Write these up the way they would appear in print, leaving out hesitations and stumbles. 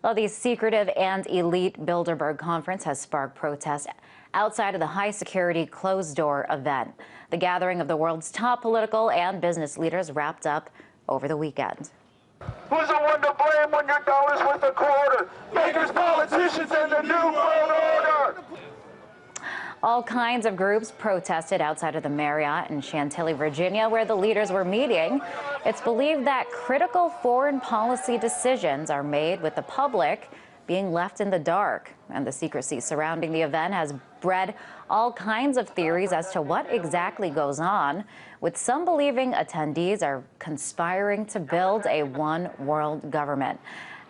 Well, the secretive and elite Bilderberg Conference has sparked protests outside of the high-security closed-door event. The gathering of the world's top political and business leaders wrapped up over the weekend. Who's the one to blame when your dollar's worth a quarter? Bankers, politicians, and the new world order! All kinds of groups protested outside of the Marriott in Chantilly, Virginia, where the leaders were meeting. It's believed that critical foreign policy decisions are made with the public being left in the dark. And the secrecy surrounding the event has bred all kinds of theories as to what exactly goes on, with some believing attendees are conspiring to build a one-world government.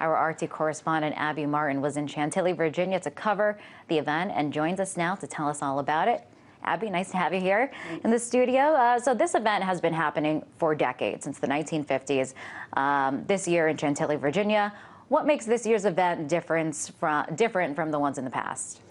Our RT correspondent Abby Martin was in Chantilly, Virginia to cover the event and joins us now to tell us all about it. Abby, nice to have you here in the studio. So this event has been happening for decades, since the 1950s. This year in Chantilly, Virginia. What makes this year's event different from the ones in the past?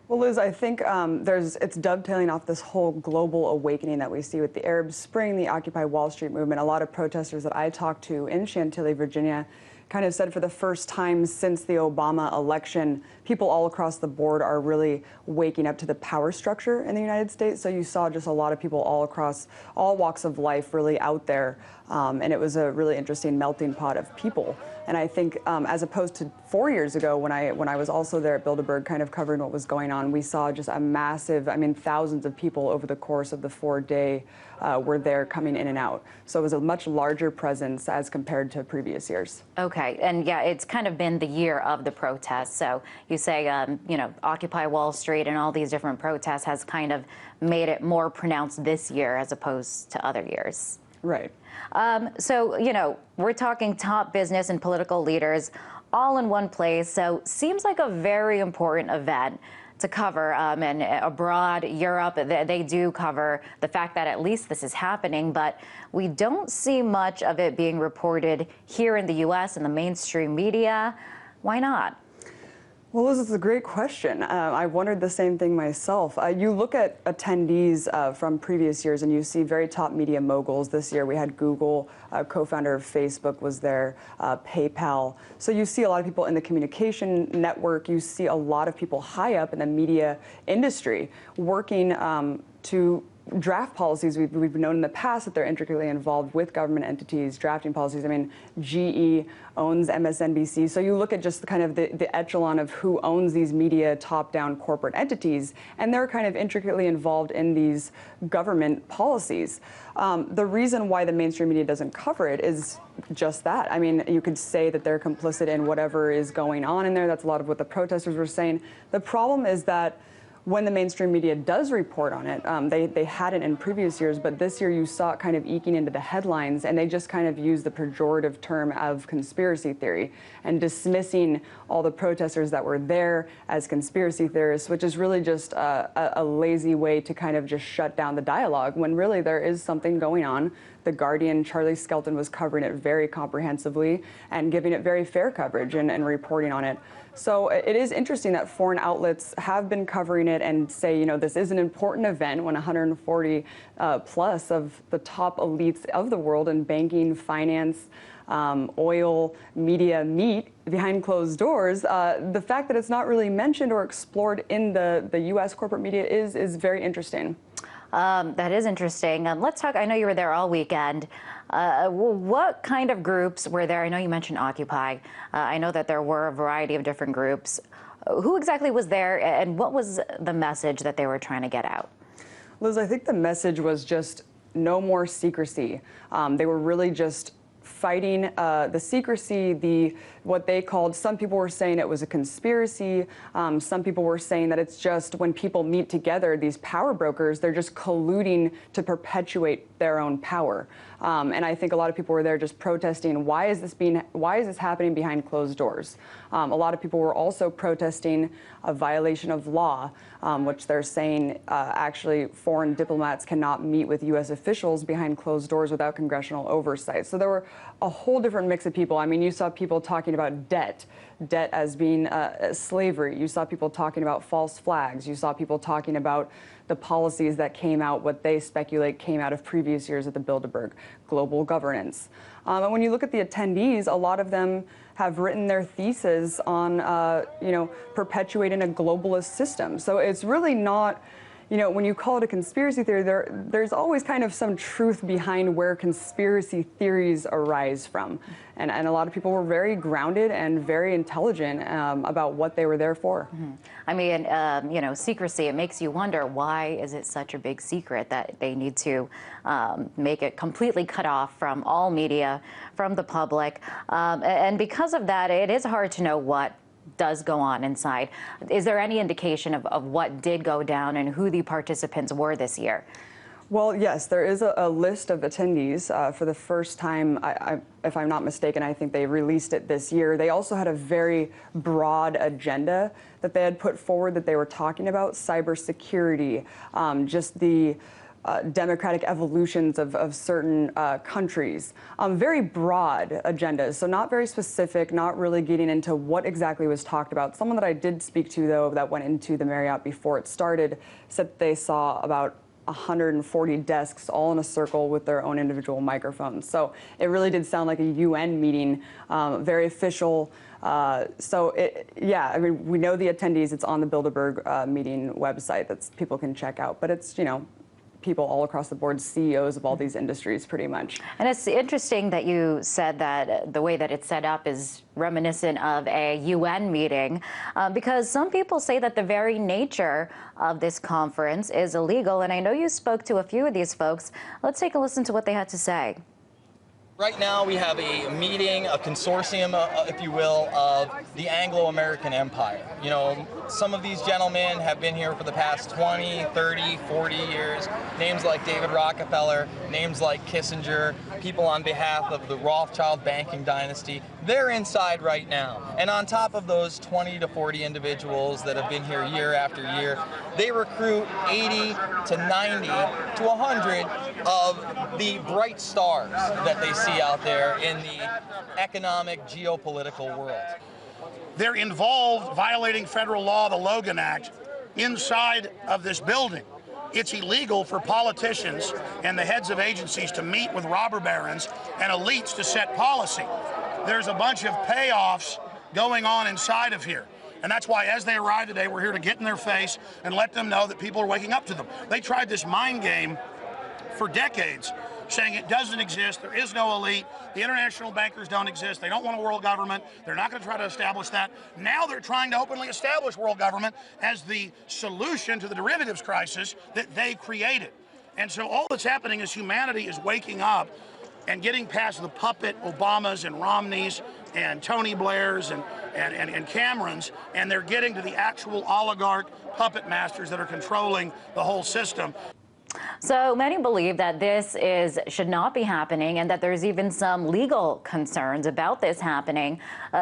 Well, Liz, I think it's dovetailing off this whole global awakening that we see with the Arab Spring, the Occupy Wall Street movement. A lot of protesters that I talked to in Chantilly, Virginia, kind of said for the first time since the Obama election, people all across the board are really waking up to the power structure in the United States. So you saw just a lot of people all across all walks of life really out there. And it was a really interesting melting pot of people. And I think as opposed to 4 years ago when I was also there at Bilderberg kind of covering what was going on, we saw just a massive, thousands of people over the course of the 4-day were there coming in and out. So it was a much larger presence as compared to previous years. Okay, and yeah, it's kind of been the year of the protests. So you say, Occupy Wall Street and all these different protests has kind of made it more pronounced this year as opposed to other years. Right. So, we're talking top business and political leaders all in one place. So seems like a very important event to cover. And abroad, Europe, they do cover the fact that at least this is happening, but we don't see much of it being reported here in the U.S. in the mainstream media. Why not? Well, this is a great question. I wondered the same thing myself. You look at attendees from previous years and you see very top media moguls. This year we had Google, co-founder of Facebook was there, PayPal. So you see a lot of people in the communication network. You see a lot of people high up in the media industry working to draft policies. We've known in the past that they're intricately involved with government entities, drafting policies. GE owns MSNBC. So you look at just kind of the echelon of who owns these media top-down corporate entities, and they're kind of intricately involved in these government policies. The reason why the mainstream media doesn't cover it is just that. You could say that they're complicit in whatever is going on in there. That's a lot of what the protesters were saying. The problem is that when the mainstream media does report on it, they hadn't in previous years, but this year you saw it kind of eking into the headlines, and they just kind of used the pejorative term of conspiracy theory and dismissing all the protesters that were there as conspiracy theorists, which is really just a lazy way to kind of just shut down the dialogue when really there is something going on. The Guardian, Charlie Skelton was covering it very comprehensively and giving it very fair coverage and reporting on it. So it is interesting that foreign outlets have been covering it and say, this is an important event when 140 plus of the top elites of the world in banking, finance, oil, media meet behind closed doors. The fact that it's not really mentioned or explored in the U.S. corporate media is very interesting. That is interesting. Let's talk. I know you were there all weekend. What kind of groups were there? I know you mentioned Occupy. I know that there were a variety of different groups. Who exactly was there, and what was the message that they were trying to get out? Liz, I think the message was just no more secrecy. They were really just fighting the secrecy, what they called, some people were saying it was a conspiracy. Some people were saying that it's just when people meet together, these power brokers, they're just colluding to perpetuate their own power. And I think a lot of people were there just protesting, why is this happening behind closed doors? A lot of people were also protesting a violation of law, which they're saying actually foreign diplomats cannot meet with U.S. officials behind closed doors without congressional oversight. So there were a whole different mix of people. You saw people talking about debt as being slavery. You saw people talking about false flags. You saw people talking about the policies that came out, what they speculate came out of previous years at the Bilderberg, global governance. And when you look at the attendees, a lot of them have written their thesis on, perpetuating a globalist system. So it's really not, when you call it a conspiracy theory, there's always kind of some truth behind where conspiracy theories arise from. And a lot of people were very grounded and very intelligent about what they were there for. Mm-hmm. I mean, secrecy, it makes you wonder, why is it such a big secret that they need to make it completely cut off from all media, from the public? And because of that, it is hard to know what does go on inside. Is there any indication of what did go down and who the participants were this year? Well, yes, there is a list of attendees for the first time. If I'm not mistaken, I think they released it this year. They also had a very broad agenda that they had put forward that they were talking about: cybersecurity, just the democratic evolutions of certain countries. Very broad agendas, so not very specific, not really getting into what exactly was talked about. Someone that I did speak to, though, that went into the Marriott before it started, said that they saw about 140 desks all in a circle with their own individual microphones. So it really did sound like a UN meeting, very official. Yeah, I mean, we know the attendees. It's on the Bilderberg meeting website that people can check out. But it's, people all across the board, CEOs of all these industries, pretty much. And it's interesting that you said that the way that it's set up is reminiscent of a UN meeting, because some people say that the very nature of this conference is illegal. And I know you spoke to a few of these folks. Let's take a listen to what they had to say. Right now we have a meeting, a consortium, if you will, of the Anglo-American Empire. Some of these gentlemen have been here for the past 20, 30, 40 years. Names like David Rockefeller, names like Kissinger, people on behalf of the Rothschild banking dynasty. They're inside right now. And on top of those 20 to 40 individuals that have been here year after year, they recruit 80 to 90 to 100 of the bright stars that they see out there in the economic, geopolitical world. They're involved violating federal law, the Logan Act, inside of this building. It's illegal for politicians and the heads of agencies to meet with robber barons and elites to set policy. There's a bunch of payoffs going on inside of here. And that's why, as they arrive today, we're here to get in their face and let them know that people are waking up to them. They tried this mind game for decades, saying it doesn't exist, there is no elite, the international bankers don't exist, they don't want a world government, they're not going to try to establish that. Now they're trying to openly establish world government as the solution to the derivatives crisis that they created. And so all that's happening is humanity is waking up and getting past the puppet Obamas and Romneys and Tony Blairs and Camerons, and they're getting to the actual oligarch puppet masters that are controlling the whole system. So many believe that this should not be happening and that there's even some legal concerns about this happening.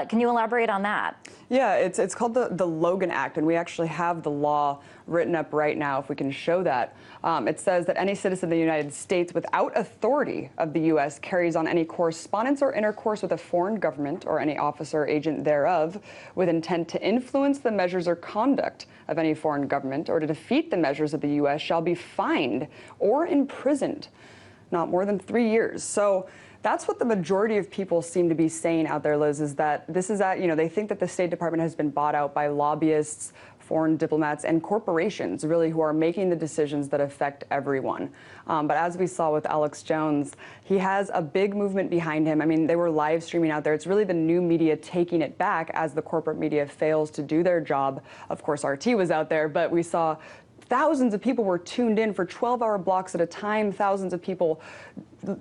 Can you elaborate on that? Yeah, it's called the Logan Act, and we actually have the law written up right now, if we can show that. It says that any citizen of the United States without authority of the U.S. carries on any correspondence or intercourse with a foreign government or any officer or agent thereof with intent to influence the measures or conduct of any foreign government or to defeat the measures of the U.S. shall be fined or imprisoned not more than 3 years. So that's what the majority of people seem to be saying out there, Liz, is that this is they think that the State Department has been bought out by lobbyists, foreign diplomats, and corporations, really, who are making the decisions that affect everyone. But as we saw with Alex Jones, he has a big movement behind him. I mean, they were live streaming out there. It's really the new media taking it back as the corporate media fails to do their job. Of course, RT was out there, but we saw thousands of people were tuned in for 12-hour blocks at a time, thousands of people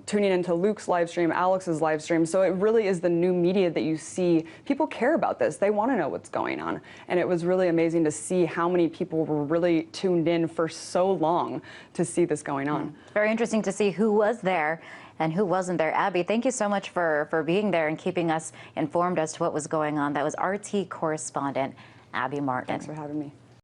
tuning into Luke's live stream, Alex's live stream. So it really is the new media that you see. People care about this. They want to know what's going on. And it was really amazing to see how many people were really tuned in for so long to see this going on. Very interesting to see who was there and who wasn't there. Abby, thank you so much for being there and keeping us informed as to what was going on. That was RT correspondent Abby Martin. Thanks for having me.